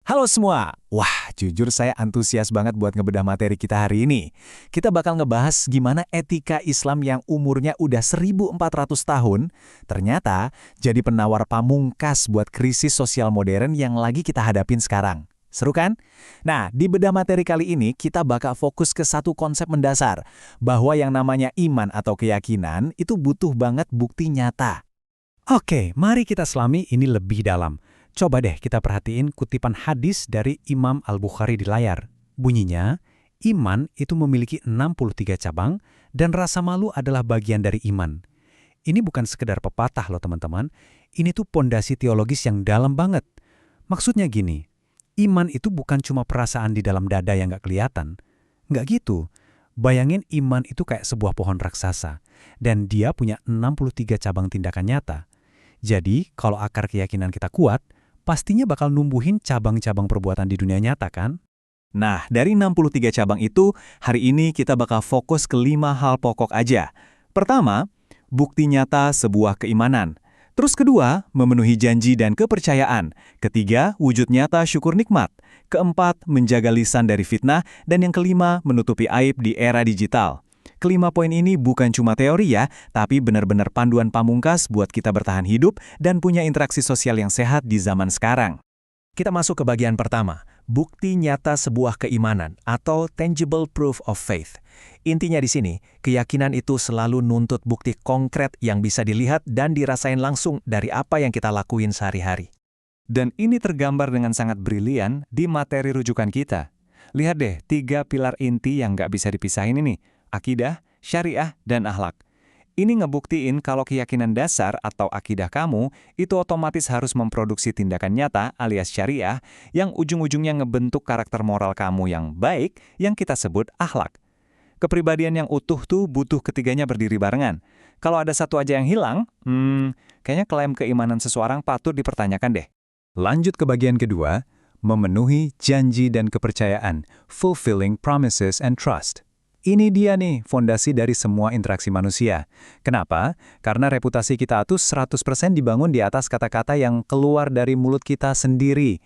Halo semua. Wah, jujur saya antusias banget buat ngebedah materi kita hari ini. Kita bakal ngebahas gimana etika Islam yang umurnya udah 1400 tahun, ternyata jadi penawar pamungkas buat krisis sosial modern yang lagi kita hadapin sekarang. Seru kan? Nah, di bedah materi kali ini kita bakal fokus ke satu konsep mendasar, bahwa yang namanya iman atau keyakinan itu butuh banget bukti nyata. Oke, mari kita selami ini lebih dalam. Coba deh kita perhatiin kutipan hadis dari Imam Al-Bukhari di layar. Bunyinya, iman itu memiliki 63 cabang dan rasa malu adalah bagian dari iman. Ini bukan sekedar pepatah loh teman-teman, ini tuh pondasi teologis yang dalam banget. Maksudnya gini, iman itu bukan cuma perasaan di dalam dada yang nggak kelihatan. Nggak gitu. Bayangin iman itu kayak sebuah pohon raksasa, dan dia punya 63 cabang tindakan nyata. Jadi, kalau akar keyakinan kita kuat, pastinya bakal numbuhin cabang-cabang perbuatan di dunia nyata kan? Nah, dari 63 cabang itu, hari ini kita bakal fokus ke 5 hal pokok aja. Pertama, bukti nyata sebuah keimanan. Terus kedua, memenuhi janji dan kepercayaan. Ketiga, wujud nyata syukur nikmat. Keempat, menjaga lisan dari fitnah. Dan yang kelima, menutupi aib di era digital. Kelima poin ini bukan cuma teori ya, tapi benar-benar panduan pamungkas buat kita bertahan hidup dan punya interaksi sosial yang sehat di zaman sekarang. Kita masuk ke bagian pertama, bukti nyata sebuah keimanan atau tangible proof of faith. Intinya di sini, keyakinan itu selalu nuntut bukti konkret yang bisa dilihat dan dirasain langsung dari apa yang kita lakuin sehari-hari. Dan ini tergambar dengan sangat brilian di materi rujukan kita. Lihat deh, 3 pilar inti yang nggak bisa dipisahin ini. Akidah, syariah, dan akhlak. Ini ngebuktiin kalau keyakinan dasar atau akidah kamu itu otomatis harus memproduksi tindakan nyata alias syariah yang ujung-ujungnya ngebentuk karakter moral kamu yang baik yang kita sebut akhlak. Kepribadian yang utuh tuh butuh ketiganya berdiri barengan. Kalau ada satu aja yang hilang, kayaknya klaim keimanan seseorang patut dipertanyakan deh. Lanjut ke bagian kedua, memenuhi janji dan kepercayaan, fulfilling promises and trust. Ini dia nih, fondasi dari semua interaksi manusia. Kenapa? Karena reputasi kita tuh 100% dibangun di atas kata-kata yang keluar dari mulut kita sendiri.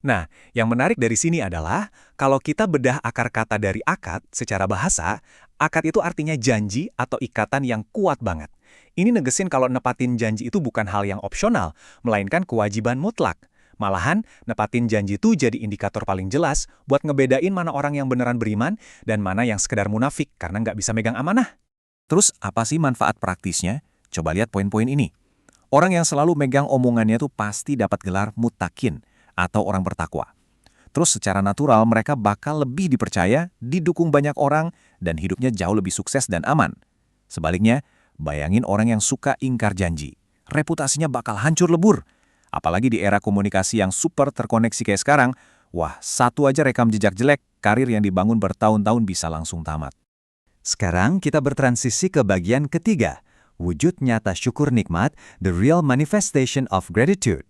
Nah, yang menarik dari sini adalah, kalau kita bedah akar kata dari akad secara bahasa, akad itu artinya janji atau ikatan yang kuat banget. Ini negesin kalau nepatin janji itu bukan hal yang opsional, melainkan kewajiban mutlak. Malahan, nepatin janji itu jadi indikator paling jelas buat ngebedain mana orang yang beneran beriman dan mana yang sekedar munafik karena nggak bisa megang amanah. Terus, apa sih manfaat praktisnya? Coba lihat poin-poin ini. Orang yang selalu megang omongannya tuh pasti dapat gelar muttaqin atau orang bertakwa. Terus secara natural mereka bakal lebih dipercaya, didukung banyak orang, dan hidupnya jauh lebih sukses dan aman. Sebaliknya, bayangin orang yang suka ingkar janji. Reputasinya bakal hancur lebur. Apalagi di era komunikasi yang super terkoneksi kayak sekarang, wah, satu aja rekam jejak jelek, karir yang dibangun bertahun-tahun bisa langsung tamat. Sekarang kita bertransisi ke bagian ketiga, wujud nyata syukur nikmat, the real manifestation of gratitude.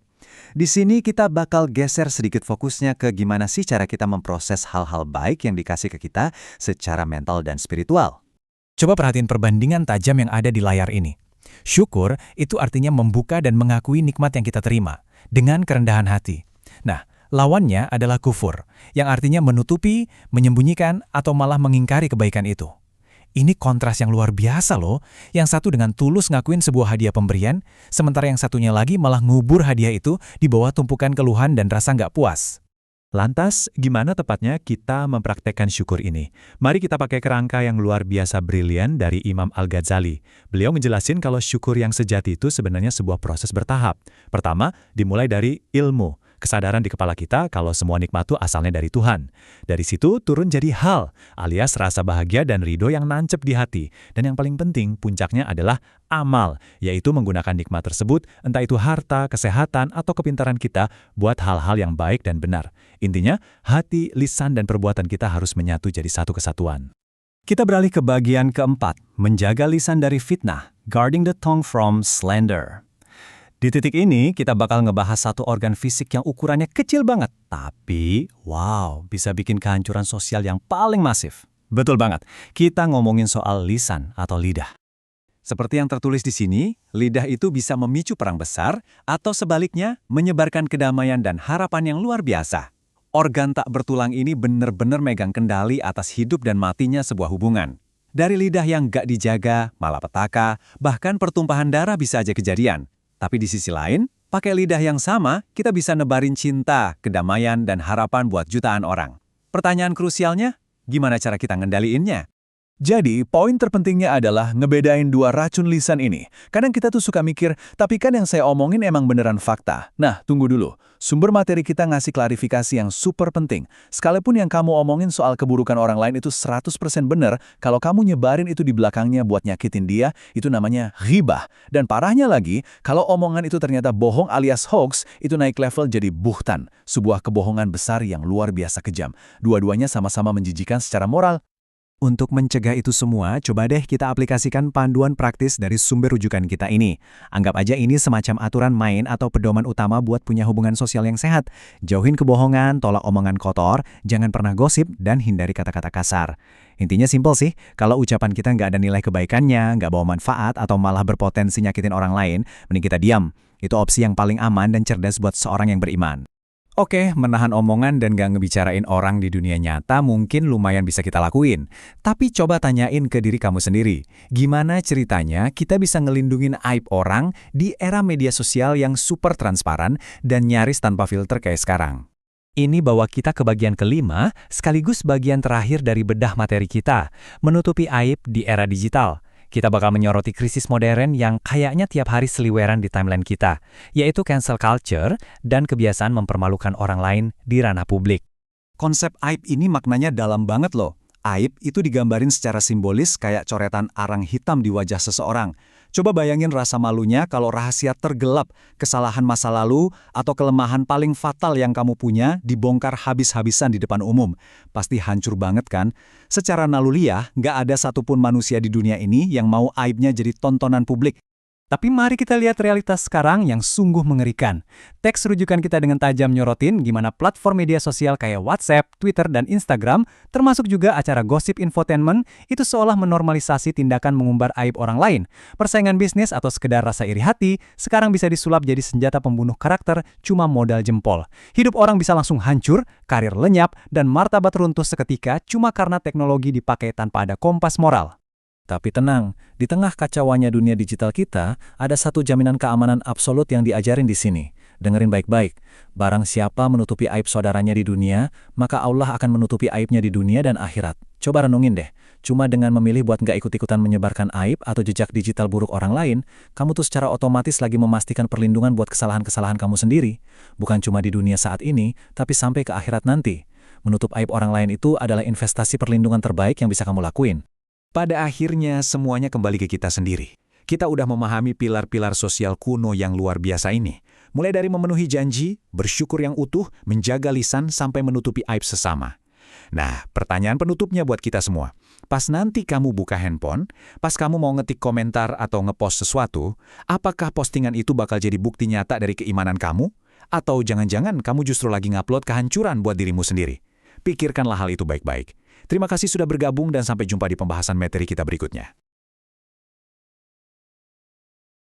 Di sini kita bakal geser sedikit fokusnya ke gimana sih cara kita memproses hal-hal baik yang dikasih ke kita secara mental dan spiritual. Coba perhatiin perbandingan tajam yang ada di layar ini. Syukur itu artinya membuka dan mengakui nikmat yang kita terima, dengan kerendahan hati. Nah, lawannya adalah kufur, yang artinya menutupi, menyembunyikan, atau malah mengingkari kebaikan itu. Ini kontras yang luar biasa loh, yang satu dengan tulus ngakuin sebuah hadiah pemberian, sementara yang satunya lagi malah ngubur hadiah itu di bawah tumpukan keluhan dan rasa nggak puas. Lantas, gimana tepatnya kita mempraktekkan syukur ini? Mari kita pakai kerangka yang luar biasa brilian dari Imam Al-Ghazali. Beliau ngejelasin kalau syukur yang sejati itu sebenarnya sebuah proses bertahap. Pertama, dimulai dari ilmu. Kesadaran di kepala kita kalau semua nikmat itu asalnya dari Tuhan. Dari situ turun jadi hal, alias rasa bahagia dan ridho yang nancep di hati. Dan yang paling penting, puncaknya adalah amal, yaitu menggunakan nikmat tersebut, entah itu harta, kesehatan, atau kepintaran kita, buat hal-hal yang baik dan benar. Intinya, hati, lisan, dan perbuatan kita harus menyatu jadi satu kesatuan. Kita beralih ke bagian keempat, menjaga lisan dari fitnah, guarding the tongue from slander. Di titik ini, kita bakal ngebahas satu organ fisik yang ukurannya kecil banget, tapi, wow, bisa bikin kehancuran sosial yang paling masif. Betul banget, kita ngomongin soal lisan atau lidah. Seperti yang tertulis di sini, lidah itu bisa memicu perang besar, atau sebaliknya, menyebarkan kedamaian dan harapan yang luar biasa. Organ tak bertulang ini benar-benar megang kendali atas hidup dan matinya sebuah hubungan. Dari lidah yang gak dijaga, malapetaka, bahkan pertumpahan darah bisa aja kejadian. Tapi di sisi lain, pakai lidah yang sama, kita bisa nebarin cinta, kedamaian, dan harapan buat jutaan orang. Pertanyaan krusialnya, gimana cara kita ngendaliinnya? Jadi, poin terpentingnya adalah ngebedain dua racun lisan ini. Kadang kita tuh suka mikir, tapi kan yang saya omongin emang beneran fakta. Nah, tunggu dulu. Sumber materi kita ngasih klarifikasi yang super penting. Sekalipun yang kamu omongin soal keburukan orang lain itu 100% bener, kalau kamu nyebarin itu di belakangnya buat nyakitin dia, itu namanya ghibah. Dan parahnya lagi, kalau omongan itu ternyata bohong alias hoax, itu naik level jadi buhtan. Sebuah kebohongan besar yang luar biasa kejam. Dua-duanya sama-sama menjijikan secara moral. Untuk mencegah itu semua, coba deh kita aplikasikan panduan praktis dari sumber rujukan kita ini. Anggap aja ini semacam aturan main atau pedoman utama buat punya hubungan sosial yang sehat. Jauhin kebohongan, tolak omongan kotor, jangan pernah gosip, dan hindari kata-kata kasar. Intinya simpel sih, kalau ucapan kita nggak ada nilai kebaikannya, nggak bawa manfaat, atau malah berpotensi nyakitin orang lain, mending kita diam. Itu opsi yang paling aman dan cerdas buat seorang yang beriman. Oke, menahan omongan dan gak ngebicarain orang di dunia nyata mungkin lumayan bisa kita lakuin. Tapi coba tanyain ke diri kamu sendiri, gimana ceritanya kita bisa ngelindungin aib orang di era media sosial yang super transparan dan nyaris tanpa filter kayak sekarang? Ini bawa kita ke bagian kelima, sekaligus bagian terakhir dari bedah materi kita, menutupi aib di era digital. Kita bakal menyoroti krisis modern yang kayaknya tiap hari seliweran di timeline kita, yaitu cancel culture dan kebiasaan mempermalukan orang lain di ranah publik. Konsep aib ini maknanya dalam banget loh. Aib itu digambarin secara simbolis kayak coretan arang hitam di wajah seseorang. Coba bayangin rasa malunya kalau rahasia tergelap, kesalahan masa lalu, atau kelemahan paling fatal yang kamu punya dibongkar habis-habisan di depan umum. Pasti hancur banget kan? Secara naluriah, nggak ada satupun manusia di dunia ini yang mau aibnya jadi tontonan publik. Tapi mari kita lihat realitas sekarang yang sungguh mengerikan. Teks rujukan kita dengan tajam nyorotin gimana platform media sosial kayak WhatsApp, Twitter, dan Instagram, termasuk juga acara gosip infotainment, itu seolah menormalisasi tindakan mengumbar aib orang lain. Persaingan bisnis atau sekedar rasa iri hati, sekarang bisa disulap jadi senjata pembunuh karakter cuma modal jempol. Hidup orang bisa langsung hancur, karir lenyap, dan martabat runtuh seketika cuma karena teknologi dipakai tanpa ada kompas moral. Tapi tenang, di tengah kacauannya dunia digital kita, ada satu jaminan keamanan absolut yang diajarin di sini. Dengerin baik-baik, barang siapa menutupi aib saudaranya di dunia, maka Allah akan menutupi aibnya di dunia dan akhirat. Coba renungin deh, cuma dengan memilih buat nggak ikut-ikutan menyebarkan aib atau jejak digital buruk orang lain, kamu tuh secara otomatis lagi memastikan perlindungan buat kesalahan-kesalahan kamu sendiri. Bukan cuma di dunia saat ini, tapi sampai ke akhirat nanti. Menutup aib orang lain itu adalah investasi perlindungan terbaik yang bisa kamu lakuin. Pada akhirnya semuanya kembali ke kita sendiri. Kita udah memahami pilar-pilar sosial kuno yang luar biasa ini. Mulai dari memenuhi janji, bersyukur yang utuh, menjaga lisan, sampai menutupi aib sesama. Nah, pertanyaan penutupnya buat kita semua. Pas nanti kamu buka handphone, pas kamu mau ngetik komentar atau ngepost sesuatu, apakah postingan itu bakal jadi bukti nyata dari keimanan kamu? Atau jangan-jangan kamu justru lagi ngupload kehancuran buat dirimu sendiri? Pikirkanlah hal itu baik-baik. Terima kasih sudah bergabung dan sampai jumpa di pembahasan materi kita berikutnya.